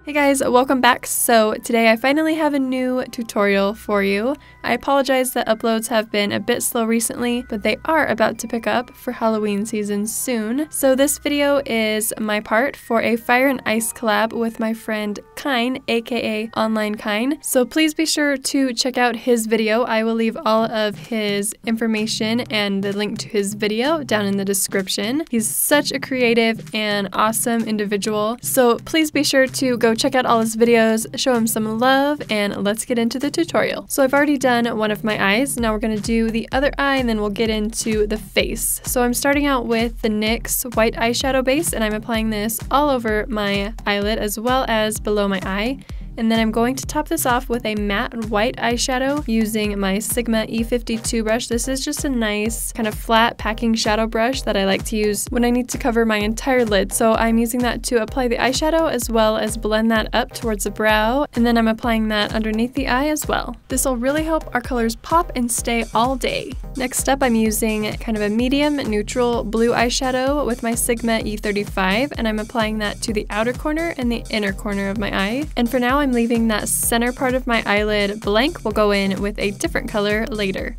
Hey guys, welcome back. So today I finally have a new tutorial for you. I apologize that uploads have been a bit slow recently, but they are about to pick up for Halloween season soon. So this video is my part for a Fire and Ice collab with my friend Kyne, aka OnlineKyne. So please be sure to check out his video. I will leave all of his information and the link to his video down in the description. He's such a creative and awesome individual. So please be sure to go check out all his videos, show him some love, and let's get into the tutorial. So I've already done one of my eyes. Now we're going to do the other eye and then we'll get into the face. So I'm starting out with the NYX white eyeshadow base and I'm applying this all over my eyelid as well as below my eye. And then I'm going to top this off with a matte white eyeshadow using my Sigma E52 brush. This is just a nice kind of flat packing shadow brush that I like to use when I need to cover my entire lid. So I'm using that to apply the eyeshadow as well as blend that up towards the brow. And then I'm applying that underneath the eye as well. This will really help our colors pop and stay all day. Next up, I'm using kind of a medium neutral blue eyeshadow with my Sigma E35 and I'm applying that to the outer corner and the inner corner of my eye. And for now, I'm leaving that center part of my eyelid blank. We'll go in with a different color later.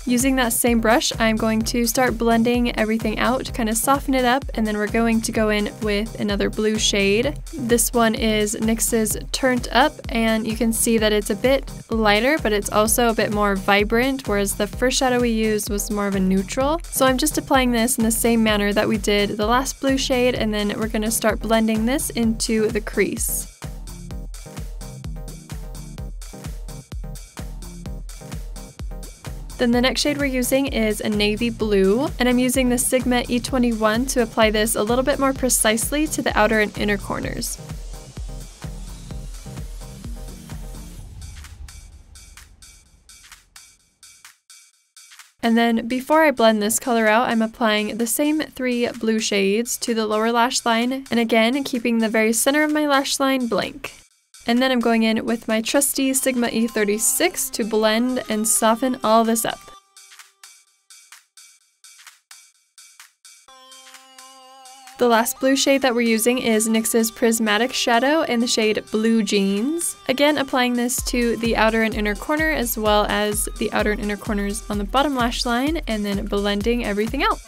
Using that same brush, I'm going to start blending everything out to kind of soften it up, and then we're going to go in with another blue shade. This one is NYX's Turned Up, and you can see that it's a bit lighter, but it's also a bit more vibrant, whereas the first shadow we used was more of a neutral. So I'm just applying this in the same manner that we did the last blue shade, and then we're going to start blending this into the crease. Then the next shade we're using is a navy blue, and I'm using the Sigma E21 to apply this a little bit more precisely to the outer and inner corners. And then before I blend this color out, I'm applying the same three blue shades to the lower lash line, and again keeping the very center of my lash line blank. And then I'm going in with my trusty Sigma E36 to blend and soften all this up. The last blue shade that we're using is NYX's Prismatic shadow in the shade Blue Jeans. Again, applying this to the outer and inner corner as well as the outer and inner corners on the bottom lash line, and then blending everything out.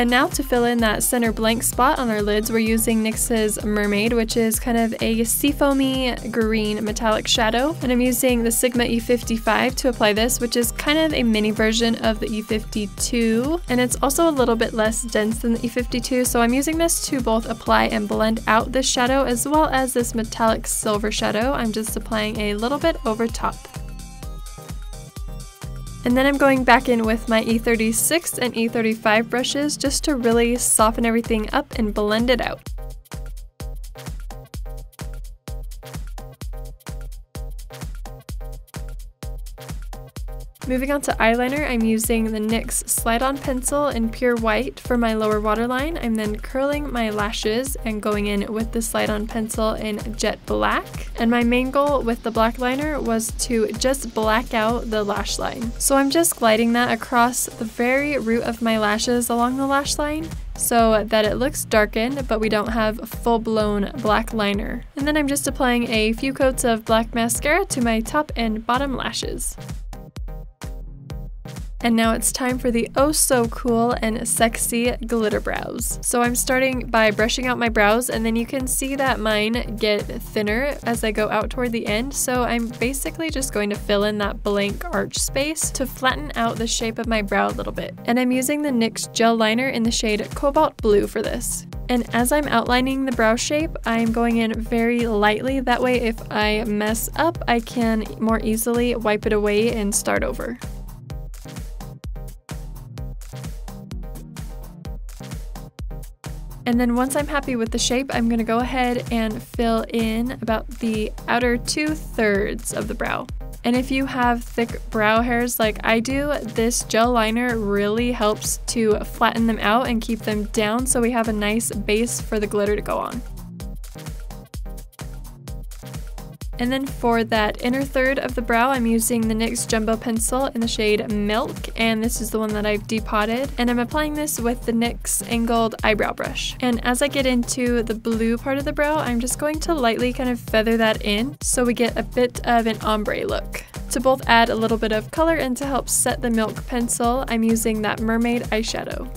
And now to fill in that center blank spot on our lids, we're using NYX's Mermaid, which is kind of a seafoamy green metallic shadow. And I'm using the Sigma E55 to apply this, which is kind of a mini version of the E52. And it's also a little bit less dense than the E52, so I'm using this to both apply and blend out this shadow as well as this metallic silver shadow. I'm just applying a little bit over top. And then I'm going back in with my E36 and E35 brushes just to really soften everything up and blend it out. Moving on to eyeliner, I'm using the NYX Slide-On Pencil in Pure White for my lower waterline. I'm then curling my lashes and going in with the Slide-On Pencil in Jet Black. And my main goal with the black liner was to just black out the lash line. So I'm just gliding that across the very root of my lashes along the lash line, so that it looks darkened, but we don't have full-blown black liner. And then I'm just applying a few coats of black mascara to my top and bottom lashes. And now it's time for the oh so cool and sexy glitter brows. So I'm starting by brushing out my brows, and then you can see that mine get thinner as I go out toward the end. So I'm basically just going to fill in that blank arch space to flatten out the shape of my brow a little bit. And I'm using the NYX gel liner in the shade Cobalt Blue for this. And as I'm outlining the brow shape, I'm going in very lightly. That way if I mess up, I can more easily wipe it away and start over. And then once I'm happy with the shape, I'm going to go ahead and fill in about the outer 2/3 of the brow. And if you have thick brow hairs like I do, this gel liner really helps to flatten them out and keep them down so we have a nice base for the glitter to go on. And then for that inner third of the brow, I'm using the NYX Jumbo Pencil in the shade Milk, and this is the one that I've depotted. And I'm applying this with the NYX Angled Eyebrow Brush. And as I get into the blue part of the brow, I'm just going to lightly kind of feather that in so we get a bit of an ombre look. To both add a little bit of color and to help set the Milk pencil, I'm using that Mermaid eyeshadow.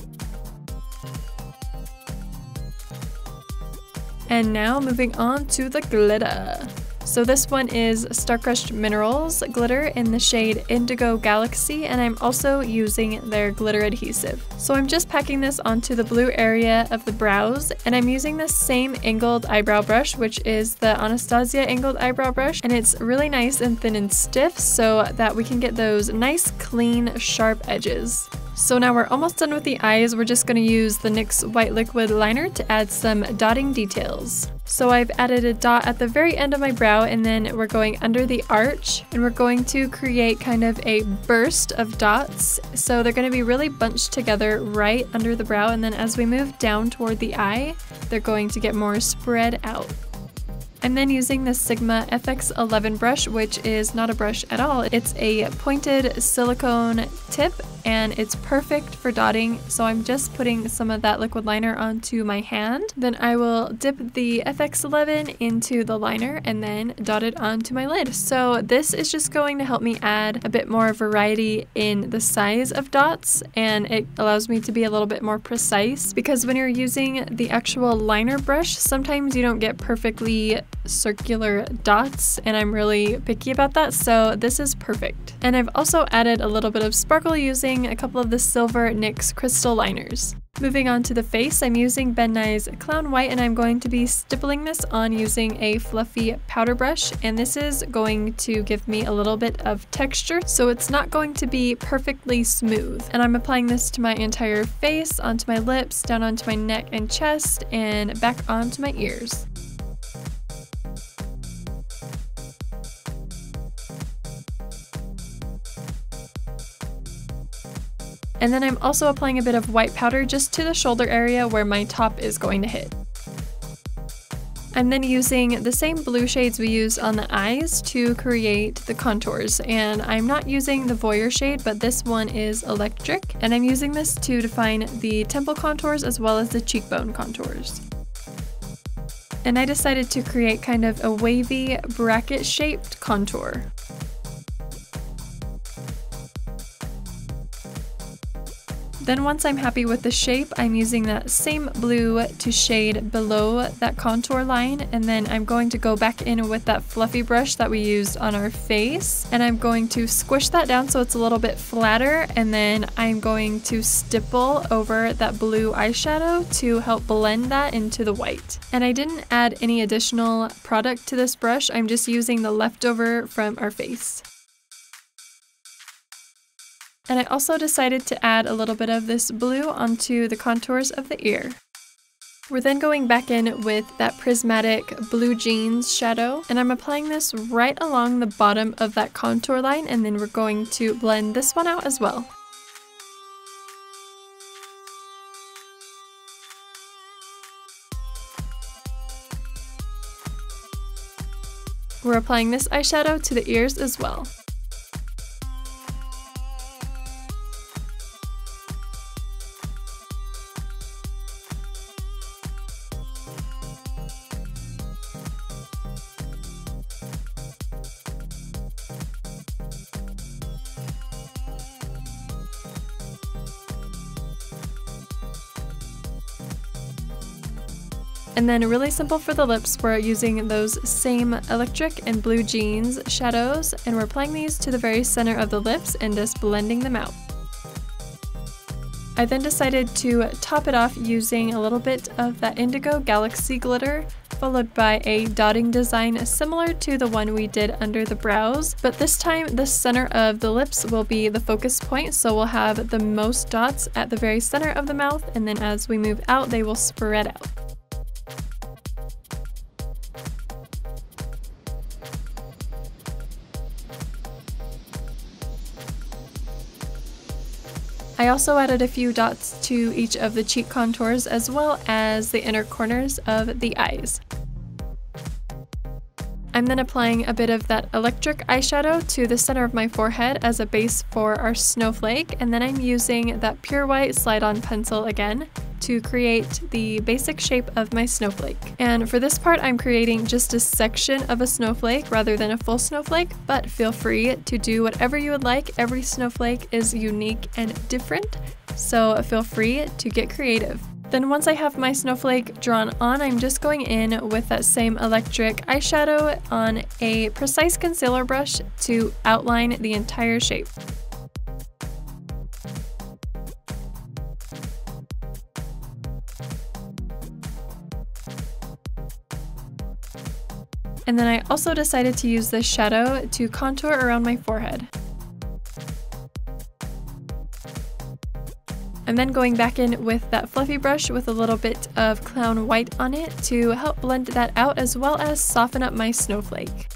And now moving on to the glitter. So this one is Starcrushed Minerals Glitter in the shade Indigo Galaxy, and I'm also using their glitter adhesive. So I'm just packing this onto the blue area of the brows, and I'm using the same angled eyebrow brush, which is the Anastasia angled eyebrow brush, and it's really nice and thin and stiff so that we can get those nice, clean, sharp edges. So now we're almost done with the eyes. We're just going to use the NYX White Liquid Liner to add some dotting details. So I've added a dot at the very end of my brow, and then we're going under the arch, and we're going to create kind of a burst of dots. So they're going to be really bunched together right under the brow, and then as we move down toward the eye, they're going to get more spread out. I'm then using the Sigma FX11 brush, which is not a brush at all. It's a pointed silicone tip, and it's perfect for dotting. So I'm just putting some of that liquid liner onto my hand. Then I will dip the FX11 into the liner and then dot it onto my lid. So this is just going to help me add a bit more variety in the size of dots, and it allows me to be a little bit more precise, because when you're using the actual liner brush, sometimes you don't get perfectly circular dots, and I'm really picky about that, so this is perfect. And I've also added a little bit of sparkle using a couple of the silver NYX crystal liners. Moving on to the face, I'm using Nye's Clown White, and I'm going to be stippling this on using a fluffy powder brush, and this is going to give me a little bit of texture, so it's not going to be perfectly smooth. And I'm applying this to my entire face, onto my lips, down onto my neck and chest, and back onto my ears. And then I'm also applying a bit of white powder just to the shoulder area where my top is going to hit. I'm then using the same blue shades we used on the eyes to create the contours, and I'm not using the Voyeur shade, but this one is electric, and I'm using this to define the temple contours as well as the cheekbone contours. And I decided to create kind of a wavy bracket shaped contour. Then once I'm happy with the shape, I'm using that same blue to shade below that contour line, and then I'm going to go back in with that fluffy brush that we used on our face, and I'm going to squish that down so it's a little bit flatter, and then I'm going to stipple over that blue eyeshadow to help blend that into the white. And I didn't add any additional product to this brush, I'm just using the leftover from our face. And I also decided to add a little bit of this blue onto the contours of the ear. We're then going back in with that Prismatic Blue Jeans shadow, and I'm applying this right along the bottom of that contour line, and then we're going to blend this one out as well. We're applying this eyeshadow to the ears as well. And then really simple for the lips, we're using those same electric and blue jeans shadows, and we're applying these to the very center of the lips and just blending them out. I then decided to top it off using a little bit of that Indigo Galaxy glitter, followed by a dotting design similar to the one we did under the brows, but this time the center of the lips will be the focus point, so we'll have the most dots at the very center of the mouth, and then as we move out they will spread out. I also added a few dots to each of the cheek contours as well as the inner corners of the eyes. I'm then applying a bit of that electric eyeshadow to the center of my forehead as a base for our snowflake, and then I'm using that pure white slide-on pencil again to create the basic shape of my snowflake. And for this part, I'm creating just a section of a snowflake rather than a full snowflake, but feel free to do whatever you would like. Every snowflake is unique and different, so feel free to get creative. Then once I have my snowflake drawn on, I'm just going in with that same electric eyeshadow on a precise concealer brush to outline the entire shape. And then I also decided to use this shadow to contour around my forehead. I'm then going back in with that fluffy brush with a little bit of Clown White on it to help blend that out as well as soften up my snowflake.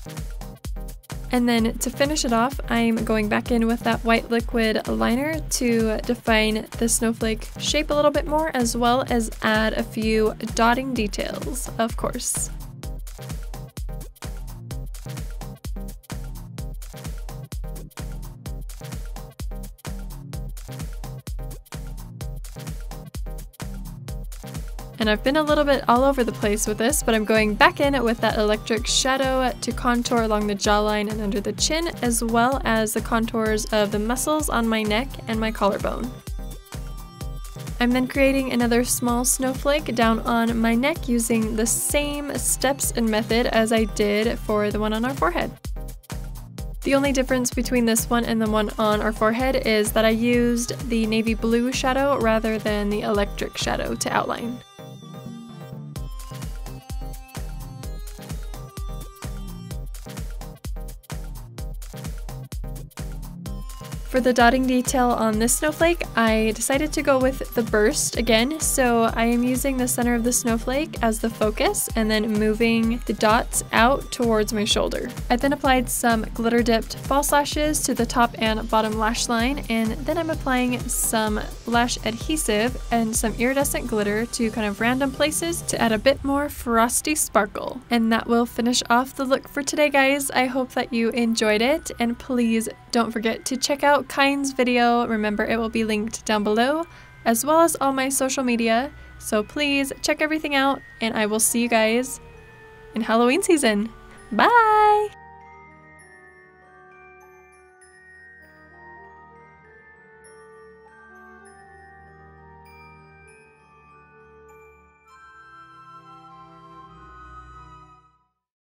And then to finish it off, I'm going back in with that white liquid liner to define the snowflake shape a little bit more, as well as add a few dotting details, of course. And I've been a little bit all over the place with this, but I'm going back in with that electric shadow to contour along the jawline and under the chin, as well as the contours of the muscles on my neck and my collarbone. I'm then creating another small snowflake down on my neck using the same steps and method as I did for the one on our forehead. The only difference between this one and the one on our forehead is that I used the navy blue shadow rather than the electric shadow to outline. For the dotting detail on this snowflake, I decided to go with the burst again, so I am using the center of the snowflake as the focus and then moving the dots out towards my shoulder. I then applied some glitter dipped false lashes to the top and bottom lash line, and then I'm applying some lash adhesive and some iridescent glitter to kind of random places to add a bit more frosty sparkle. And that will finish off the look for today, guys. I hope that you enjoyed it, and please don't forget to check out Kyne's video. Remember, it will be linked down below, as well as all my social media, so please check everything out, and I will see you guys in Halloween season. Bye!